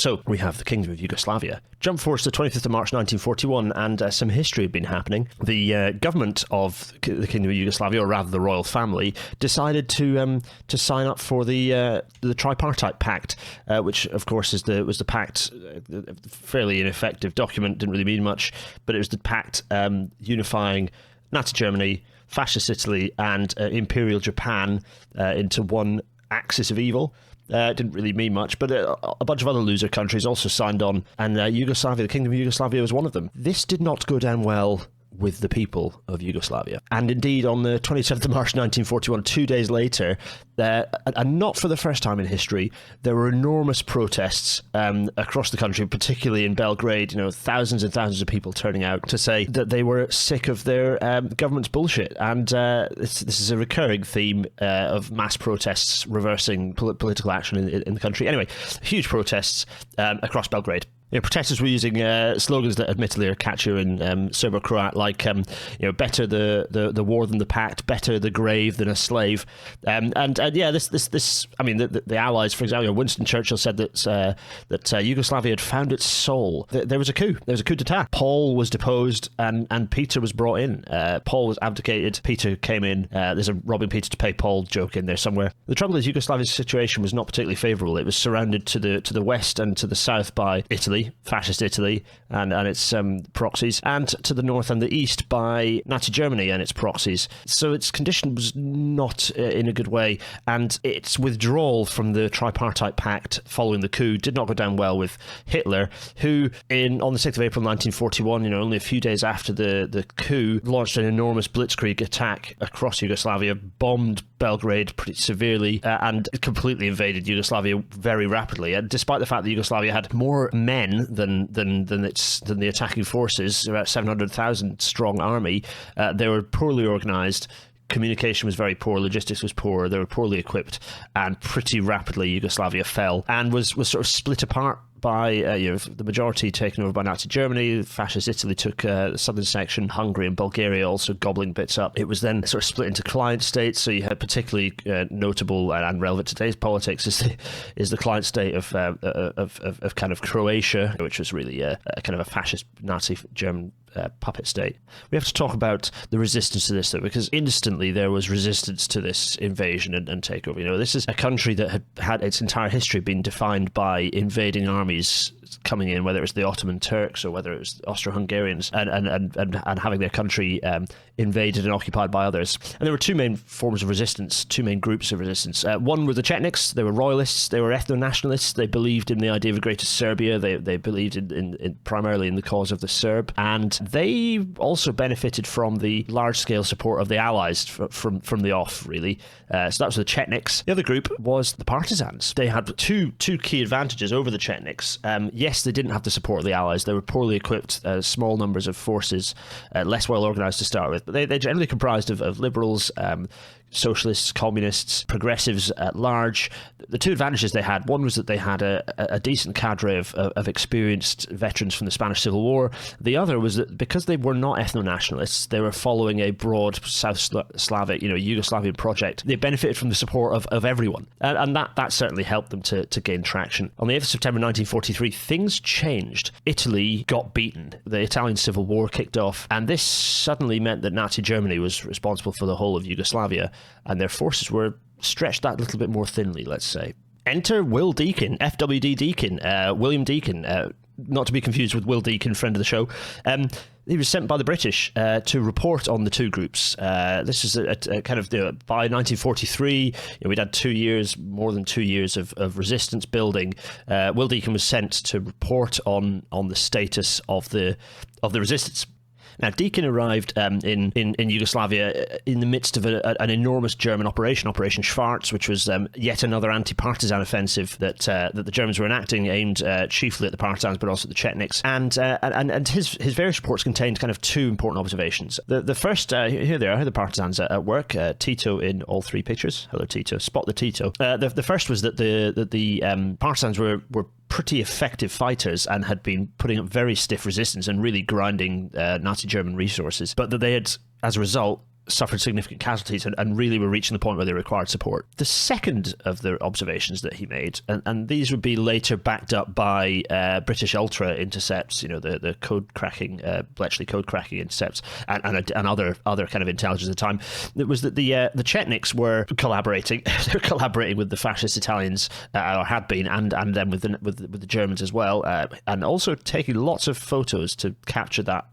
So we have the Kingdom of Yugoslavia. Jump forward to the 25th of March 1941, and some history had been happening. The government of the Kingdom of Yugoslavia, or rather the royal family, decided to sign up for the Tripartite Pact, which of course was the pact, fairly ineffective document, didn't really mean much, but it was the pact unifying Nazi Germany, Fascist Italy, and Imperial Japan into one axis of evil. It didn't really mean much, but a bunch of other loser countries also signed on, and Yugoslavia, the Kingdom of Yugoslavia, was one of them. This did not go down well with the people of Yugoslavia. And indeed, on the 27th of March 1941, 2 days later, and not for the first time in history, there were enormous protests across the country, particularly in Belgrade. Thousands and thousands of people turning out to say that they were sick of their government's bullshit. And this is a recurring theme of mass protests reversing political action in the country. Anyway, huge protests across Belgrade. Protesters were using slogans that admittedly are catchier in Serbo-Croat, like better the war than the pact, better the grave than a slave, and this. I mean, the Allies, for example, Winston Churchill said that Yugoslavia had found its soul. There was a coup. There was a coup d'état. Paul was deposed, and Peter was brought in. Paul was abdicated. Peter came in. There's a robbing Peter to pay Paul joke in there somewhere. The trouble is, Yugoslavia's situation was not particularly favourable. It was surrounded to the west and to the south by Italy, Fascist Italy and its proxies, and to the north and the east by Nazi Germany and its proxies. So its condition was not in a good way, and its withdrawal from the Tripartite Pact following the coup did not go down well with Hitler, who on the 6th of April 1941, only a few days after the coup, launched an enormous blitzkrieg attack across Yugoslavia, bombed Belgrade pretty severely, and completely invaded Yugoslavia very rapidly. And despite the fact that Yugoslavia had more men than the attacking forces, about 700,000 strong army, they were poorly organised. Communication was very poor, logistics was poor, they were poorly equipped, and pretty rapidly Yugoslavia fell and was sort of split apart by the majority taken over by Nazi Germany. Fascist Italy took the southern section, Hungary and Bulgaria also gobbling bits up. It was then sort of split into client states, so you had particularly notable and relevant to today's politics is the client state of kind of Croatia, which was really a kind of a fascist Nazi German puppet state. We have to talk about the resistance to this, though, because instantly there was resistance to this invasion and takeover. This is a country that had its entire history been defined by invading armies coming in, whether it was the Ottoman Turks or whether it was Austro-Hungarians, and having their country invaded and occupied by others. And there were two main forms of resistance, two main groups of resistance. One were the Chetniks. They were royalists. They were ethno-nationalists. They believed in the idea of a greater Serbia. They believed in primarily in the cause of the Serb, and they also benefited from the large-scale support of the Allies from the off, really. So that was the Chetniks. The other group was the partisans. They had two key advantages over the Chetniks. Yes, they didn't have the support of the Allies. They were poorly equipped, small numbers of forces, less well organised to start with. But they generally comprised of liberals, socialists, communists, progressives at large. The two advantages they had, one was that they had a decent cadre of experienced veterans from the Spanish Civil War. The other was that because they were not ethno-nationalists, they were following a broad South Slavic, Yugoslavian project. They benefited from the support of everyone. And that certainly helped them to gain traction. On the 8th of September 1943, things changed. Italy got beaten. The Italian Civil War kicked off, and this suddenly meant that Nazi Germany was responsible for the whole of Yugoslavia, and their forces were stretched that little bit more thinly, let's say. Enter Will Deakin, FWD Deakin, William Deakin, not to be confused with Will Deakin, friend of the show. He was sent by the British to report on the two groups. This is a kind of by 1943, we'd had more than 2 years of resistance building. Will Deakin was sent to report on the status of the resistance. Now, Deakin arrived in Yugoslavia in the midst of an enormous German Operation Schwarz, which was yet another anti-partisan offensive that the Germans were enacting, aimed chiefly at the partisans, but also the Chetniks. And his various reports contained kind of two important observations. The first, here they are, here are the partisans at work. Tito in all three pictures. Hello, Tito. Spot the Tito. The first was that the partisans were pretty effective fighters and had been putting up very stiff resistance and really grinding Nazi German resources, but that they had, as a result, suffered significant casualties and really were reaching the point where they required support. The second of the observations that he made, and these would be later backed up by British Ultra intercepts, the code cracking, Bletchley code cracking intercepts, and other kind of intelligence at the time, it was that the Chetniks were collaborating. They're collaborating with the fascist Italians, or had been, and then with the Germans as well, and also taking lots of photos to capture that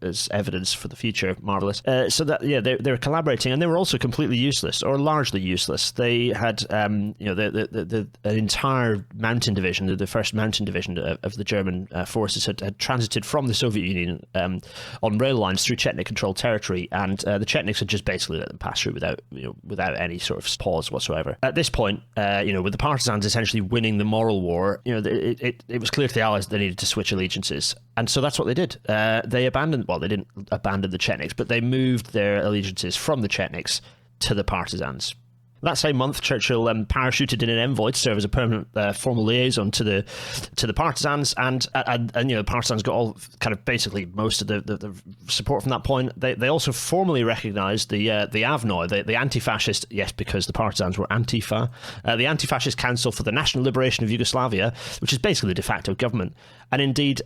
as evidence for the future. Marvelous. So that they were collaborating, and they were also completely useless, or largely useless. They had the an entire mountain division, the first mountain division of the German forces had transited from the Soviet Union on rail lines through Chetnik-controlled territory, and the Chetniks had just basically let them pass through without any sort of pause whatsoever. At this point, with the partisans essentially winning the moral war, it was clear to the Allies that they needed to switch allegiances, and so that's what they did. They didn't abandon the Chetniks, but they moved their allegiances from the Chetniks to the partisans. That same month, Churchill parachuted in an envoy to serve as a permanent formal liaison to the partisans, and the partisans got all kind of basically most of the support from that point. They also formally recognised the AVNOY, the anti-fascist, yes, because the partisans were Antifa, the Anti-Fascist Council for the National Liberation of Yugoslavia, which is basically the de facto government, and indeed.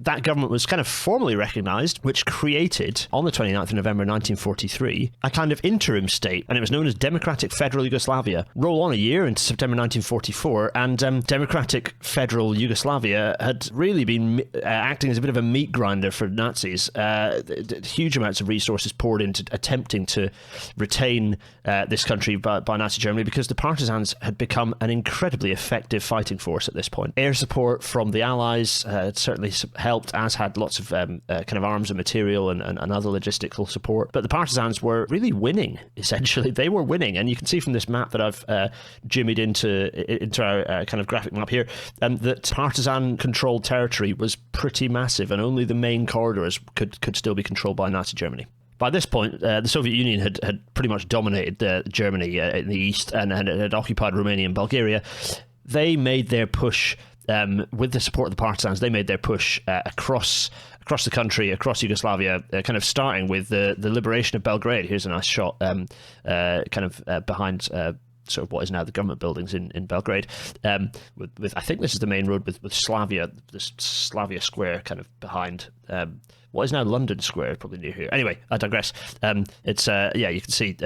That government was kind of formally recognised, which created, on the 29th of November 1943, a kind of interim state, and it was known as Democratic Federal Yugoslavia. Roll on a year into September 1944, and Democratic Federal Yugoslavia had really been acting as a bit of a meat grinder for Nazis. Huge amounts of resources poured into attempting to retain this country by Nazi Germany, because the partisans had become an incredibly effective fighting force at this point. Air support from the Allies had certainly helped, as had lots of kind of arms and material and other logistical support. But the partisans were really winning, essentially. They were winning. And you can see from this map that I've jimmied into our kind of graphic map here, that partisan-controlled territory was pretty massive, and only the main corridors could still be controlled by Nazi Germany. By this point, the Soviet Union had pretty much dominated Germany in the east and had occupied Romania and Bulgaria. They made their push with the support of the partisans. They made their push across the country, across Yugoslavia, kind of starting with the liberation of Belgrade. Here's a nice shot, behind sort of what is now the government buildings in Belgrade. With I think this is the main road with Slavia, this Slavia Square kind of behind. What is now London Square, probably near here. Anyway, I digress. It's you can see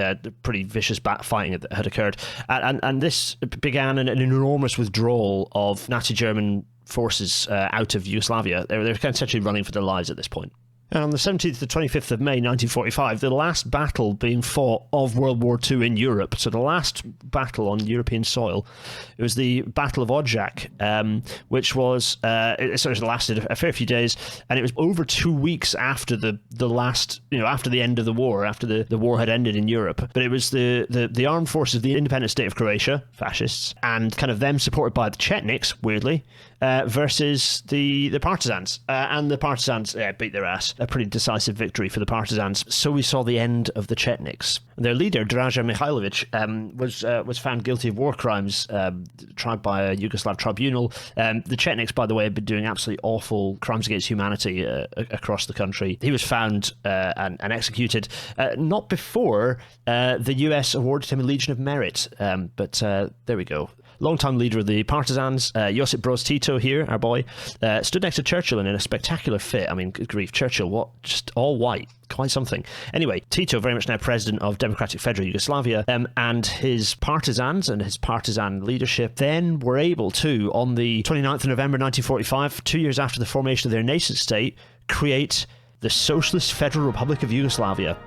pretty vicious fighting that had occurred, and this began an enormous withdrawal of Nazi German forces out of Yugoslavia. They were kind of essentially running for their lives at this point. And on the 17th to 25th of May 1945, the last battle being fought of World War II in Europe, so the last battle on European soil, it was the Battle of Odjak, which was, it sort of lasted a fair few days, and it was over 2 weeks after the last, after the end of the war, after the war had ended in Europe. But it was the armed forces of the independent state of Croatia, fascists, and kind of them supported by the Chetniks, weirdly, versus the partisans. And the partisans beat their ass. A pretty decisive victory for the partisans. So we saw the end of the Chetniks. Their leader, Draža Mihailović, was found guilty of war crimes, tried by a Yugoslav tribunal. The Chetniks, by the way, had been doing absolutely awful crimes against humanity across the country. He was found and executed, not before the US awarded him a Legion of Merit. But there we go. Longtime leader of the partisans, Josip Broz Tito here, our boy, stood next to Churchill in a spectacular fit. I mean, good grief, Churchill, what? Just all white. Quite something. Anyway, Tito, very much now president of Democratic Federal Yugoslavia, and his partisans and his partisan leadership then were able to, on the 29th of November 1945, 2 years after the formation of their nascent state, create the Socialist Federal Republic of Yugoslavia.